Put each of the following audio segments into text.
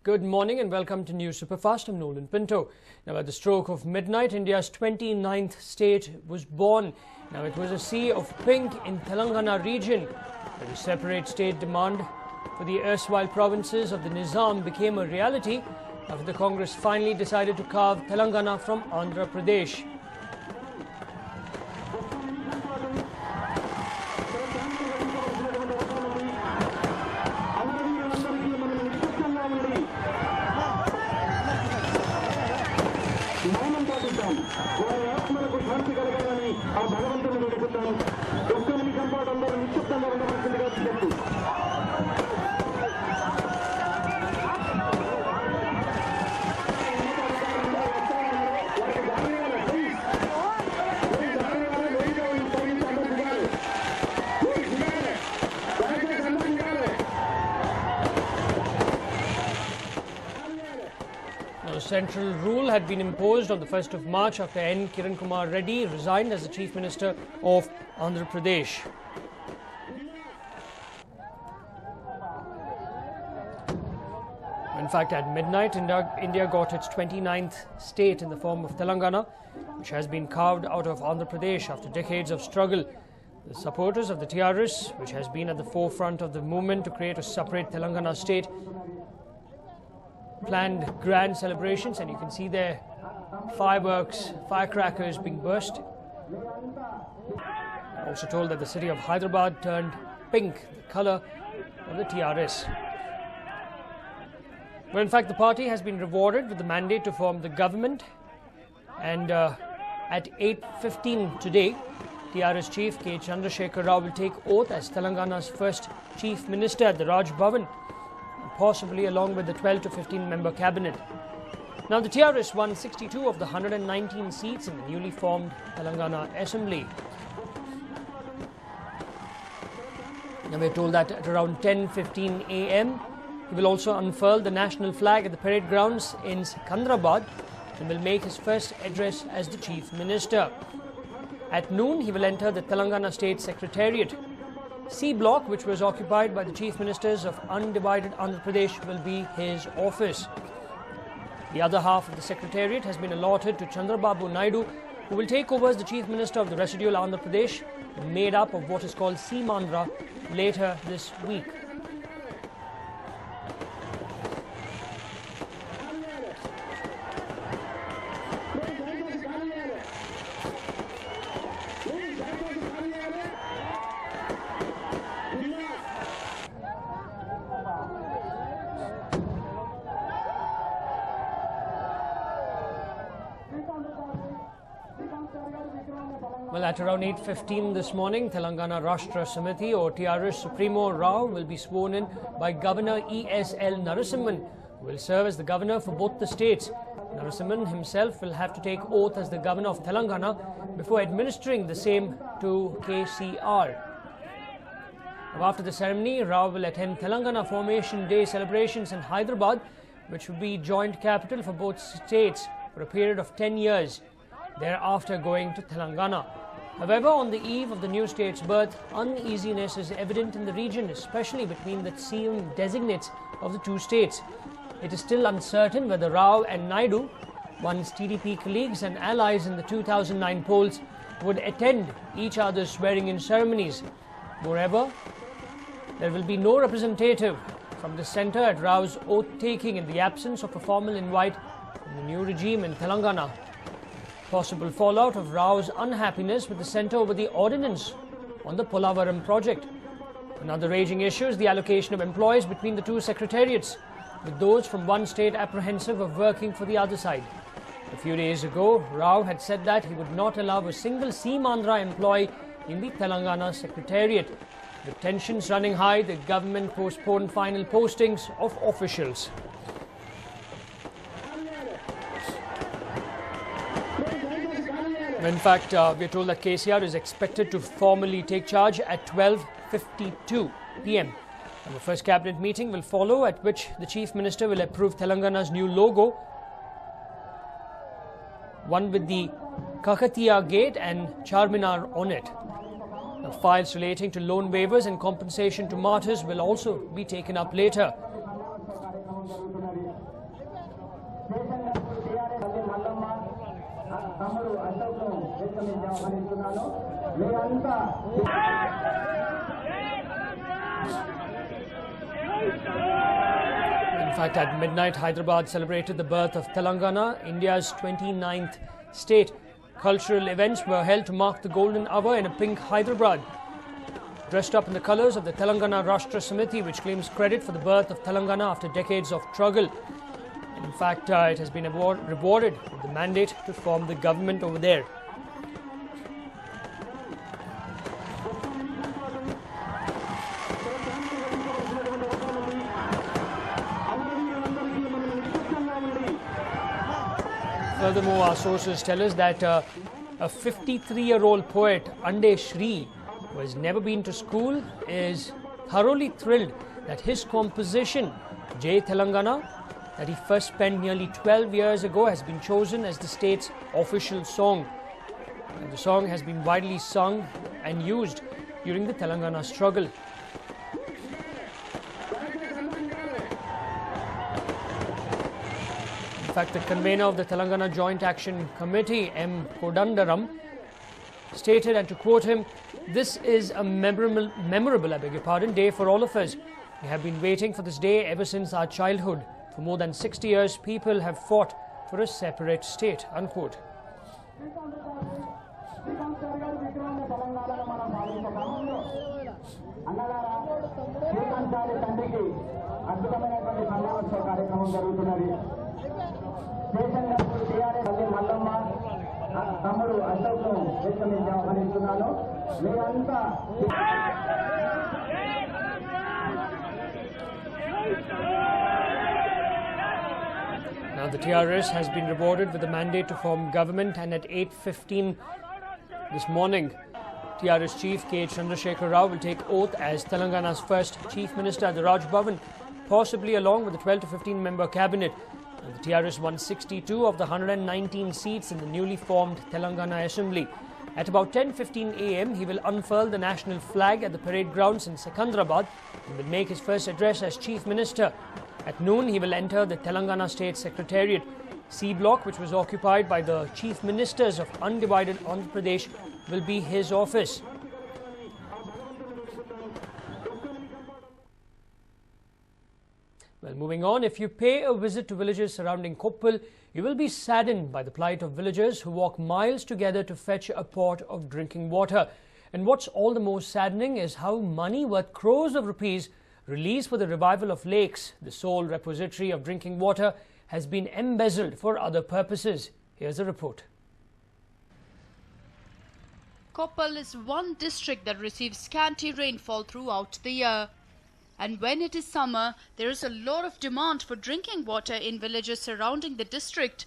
Good morning and welcome to News Superfast. I'm Nolan Pinto. Now, at the stroke of midnight, India's 29th state was born. Now, it was a sea of pink in Telangana region, where the separate state demand for the erstwhile provinces of the Nizam became a reality after the Congress finally decided to carve Telangana from Andhra Pradesh. Central rule had been imposed on the 1st of March after N. Kiran Kumar Reddy resigned as the Chief Minister of Andhra Pradesh. In fact, at midnight, India got its 29th state in the form of Telangana, which has been carved out of Andhra Pradesh after decades of struggle. The supporters of the TRS, which has been at the forefront of the movement to create a separate Telangana state, planned grand celebrations, and you can see there firecrackers being burst. Also told that the city of Hyderabad turned pink, the colour of the TRS. Well, in fact, the party has been rewarded with the mandate to form the government, and at 8:15 today, TRS chief K. Chandrasekhar Rao will take oath as Telangana's first chief minister at the Raj Bhavan, possibly along with the 12 to 15 member cabinet. Now, the TRS won 62 of the 119 seats in the newly formed Telangana Assembly. Now, we're told that at around 10:15 a.m. he will also unfurl the national flag at the parade grounds in Sikandrabad and will make his first address as the chief minister. At noon, he will enter the Telangana State Secretariat. C block, which was occupied by the chief ministers of undivided Andhra Pradesh, will be his office. The other half of the secretariat has been allotted to Chandrababu Naidu, who will take over as the chief minister of the residual Andhra Pradesh, made up of what is called Seemandhra, later this week. Well, at around 8:15 this morning, Telangana Rashtra Samiti or TRS Supremo Rao will be sworn in by Governor E.S.L. Narasimhan, who will serve as the governor for both the states. Narasimhan himself will have to take oath as the governor of Telangana before administering the same to KCR. After the ceremony, Rao will attend Telangana Formation Day celebrations in Hyderabad, which will be joint capital for both states for a period of 10 years, thereafter going to Telangana. However, on the eve of the new state's birth, uneasiness is evident in the region, especially between the CM designates of the two states. It is still uncertain whether Rao and Naidu, once TDP colleagues and allies in the 2009 polls, would attend each other's swearing-in ceremonies. Moreover, there will be no representative from the centre at Rao's oath-taking in the absence of a formal invite from the new regime in Telangana. Possible fallout of Rao's unhappiness with the centre over the ordinance on the Polavaram project. Another raging issue is the allocation of employees between the two secretariats, with those from one state apprehensive of working for the other side. A few days ago, Rao had said that he would not allow a single Seemandhra employee in the Telangana secretariat. With tensions running high, the government postponed final postings of officials. In fact, we're told that KCR is expected to formally take charge at 12:52 p.m. And the first cabinet meeting will follow, at which the Chief Minister will approve Telangana's new logo, one with the Kakatiya Gate and Charminar on it. Now, files relating to loan waivers and compensation to martyrs will also be taken up later. In fact, at midnight, Hyderabad celebrated the birth of Telangana, India's 29th state. Cultural events were held to mark the golden hour in a pink Hyderabad. Dressed up in the colours of the Telangana Rashtra Samiti, which claims credit for the birth of Telangana after decades of struggle. In fact, it has been rewarded with the mandate to form the government over there. Furthermore, our sources tell us that a 53-year-old poet, Ande Shri, who has never been to school, is thoroughly thrilled that his composition, Jai Telangana, that he first penned nearly 12 years ago, has been chosen as the state's official song. And the song has been widely sung and used during the Telangana struggle. In fact, the convener of the Telangana Joint Action Committee, M. Kodandaram, stated, and to quote him, "This is a memorable, day for all of us. We have been waiting for this day ever since our childhood. For more than 60 years, people have fought for a separate state," unquote. Now, the TRS has been rewarded with the mandate to form government, and at 8:15 this morning, TRS Chief K. Chandrasekhar Rao will take oath as Telangana's first Chief Minister at the Raj Bhavan, possibly along with the 12 to 15-member cabinet. And the TRS won 62 of the 119 seats in the newly formed Telangana Assembly. At about 10:15 a.m., he will unfurl the national flag at the parade grounds in Secunderabad and will make his first address as Chief Minister. At noon, he will enter the Telangana State Secretariat. C Block, which was occupied by the Chief Ministers of undivided Andhra Pradesh, will be his office. Well, moving on, if you pay a visit to villages surrounding Koppal, you will be saddened by the plight of villagers who walk miles together to fetch a pot of drinking water. And what's all the more saddening is how money worth crores of rupees released for the revival of lakes, the sole repository of drinking water, has been embezzled for other purposes. Here's a report. Koppal is one district that receives scanty rainfall throughout the year. And when it is summer, there is a lot of demand for drinking water in villages surrounding the district.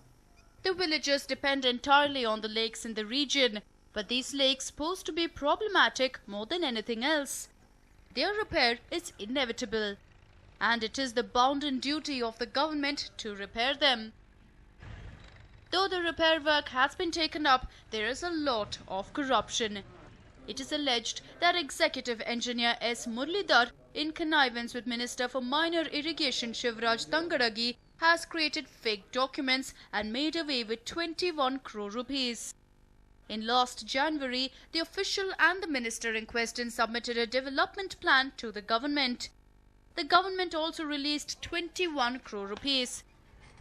The villagers depend entirely on the lakes in the region, but these lakes pose to be problematic more than anything else. Their repair is inevitable, and it is the bounden duty of the government to repair them. Though the repair work has been taken up, there is a lot of corruption. It is alleged that Executive Engineer S. Murlidhar, in connivance with Minister for Minor Irrigation Shivraj Tangadagi, has created fake documents and made away with 21 crore rupees. In last January, the official and the minister in question submitted a development plan to the government. The government also released 21 crore rupees,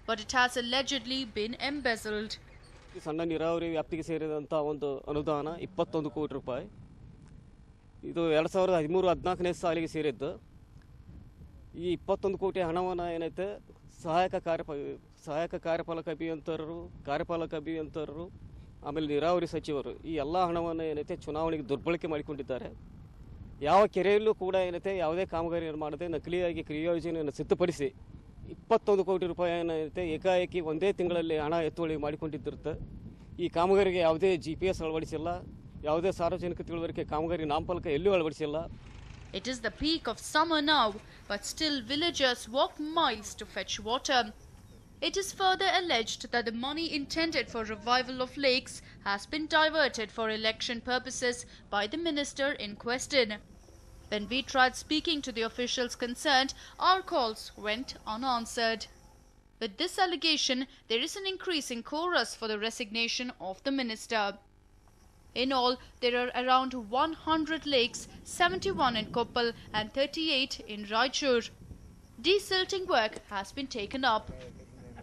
but it has allegedly been embezzled. ಸಣ್ಣ ನೀರಾವರಿ ವ್ಯಾಪ್ತಿಗೆ ಸೇರಿದಂಥ ಒಂದು ಅನುದಾನ 21 ಕೋಟಿ ರೂಪಾಯಿ. ಇದು 2013-14ನೇ ಸಾಲಿಗೆ ಸೇರಿದ್ದು. ಈ 21 ಕೋಟಿ ಹಣವನ್ನು ಏನೈತೆ ಸಹಾಯಕ ಕಾರ್ಯಪಾಲಕ ಅಭಿಯಂತರರು ಆಮೇಲೆ ನೀರಾವರಿ ಸಚಿವರು ಈ ಎಲ್ಲ ಹಣವನ್ನು ಏನೈತೆ ಚುನಾವಣೆಗೆ ದುರ್ಬಳಕೆ ಮಾಡಿಕೊಂಡಿದ್ದಾರೆ. ಯಾವ ಕೆರೆಯಲ್ಲೂ ಕೂಡ ಏನೈತೆ ಯಾವುದೇ ಕಾಮಗಾರಿಯನ್ನು ಮಾಡದೆ ನಕಲಿಯಾಗಿ ಕ್ರಿಯಾಯೋಜನೆಯನ್ನು ಸಿದ್ಧಪಡಿಸಿ 21 ಕೋಟಿ ರೂಪಾಯಿಯನ್ನು ಏನೈತೆ ಏಕಾಏಕಿ ಒಂದೇ ತಿಂಗಳಲ್ಲಿ ಹಣ ಎತ್ತುವಳಿ ಮಾಡಿಕೊಂಡಿದ್ದಿರುತ್ತೆ. ಈ ಕಾಮಗಾರಿಗೆ ಯಾವುದೇ GPS ಅಳವಡಿಸಿಲ್ಲ, ಯಾವುದೇ ಸಾರ್ವಜನಿಕ ತಿಳುವಳಿಕೆ ಕಾಮಗಾರಿ ನಾಮಫಲಕ ಎಲ್ಲೂ ಅಳವಡಿಸಿಲ್ಲ. It is the peak of summer now, but still villagers walk miles to fetch water. It is further alleged that the money intended for revival of lakes has been diverted for election purposes by the minister in question. When we tried speaking to the officials concerned, our calls went unanswered. With this allegation, there is an increase in chorus for the resignation of the minister. In all, there are around 100 lakes, 71 in Koppal and 38 in Raichur. Desilting work has been taken up.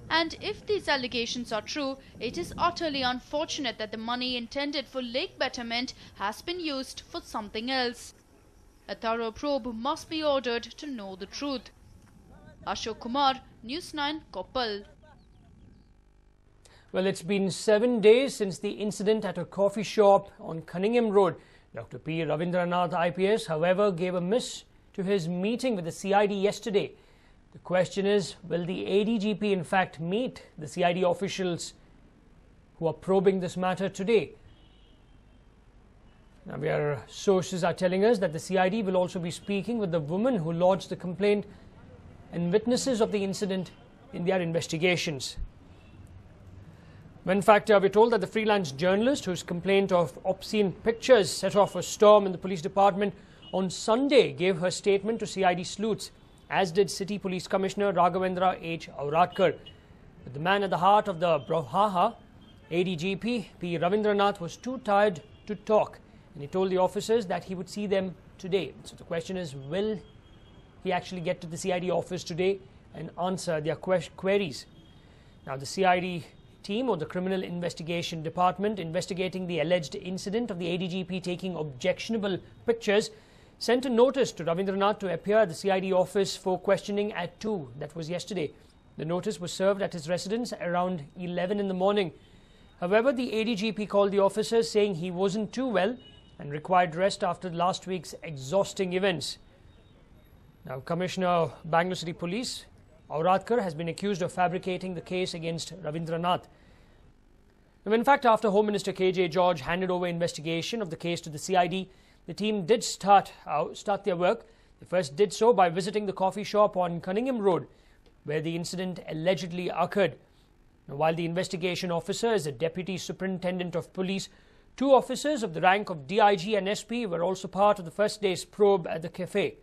And if these allegations are true, it is utterly unfortunate that the money intended for lake betterment has been used for something else. A thorough probe must be ordered to know the truth. Ashok Kumar, News9, Koppal. Well, it's been 7 days since the incident at a coffee shop on Cunningham Road. Dr. P. Ravindranath IPS, however, gave a miss to his meeting with the CID yesterday. The question is, will the ADGP in fact meet the CID officials who are probing this matter today? Now, our sources are telling us that the CID will also be speaking with the woman who lodged the complaint and witnesses of the incident in their investigations. In fact, we're told that the freelance journalist whose complaint of obscene pictures set off a storm in the police department on Sunday gave her statement to CID sleuths, as did City Police Commissioner Raghavendra H. Auratkar. But the man at the heart of the brouhaha, ADGP P. Ravindranath, was too tired to talk, and he told the officers that he would see them today. So the question is, will he actually get to the CID office today and answer their queries? Now, the CID team, or the Criminal Investigation Department investigating the alleged incident of the ADGP taking objectionable pictures, sent a notice to Ravindranath to appear at the CID office for questioning at 2. That was yesterday. The notice was served at his residence around 11 in the morning. However, the ADGP called the officers saying he wasn't too well and required rest after last week's exhausting events. Now, Commissioner of Bangalore City Police Auratkar has been accused of fabricating the case against Ravindranath. Now, in fact, after Home Minister KJ George handed over investigation of the case to the CID, the team did start their work. They first did so by visiting the coffee shop on Cunningham Road, where the incident allegedly occurred. Now, while the investigation officer is a Deputy Superintendent of Police, 2 officers of the rank of DIG and SP were also part of the first day's probe at the cafe.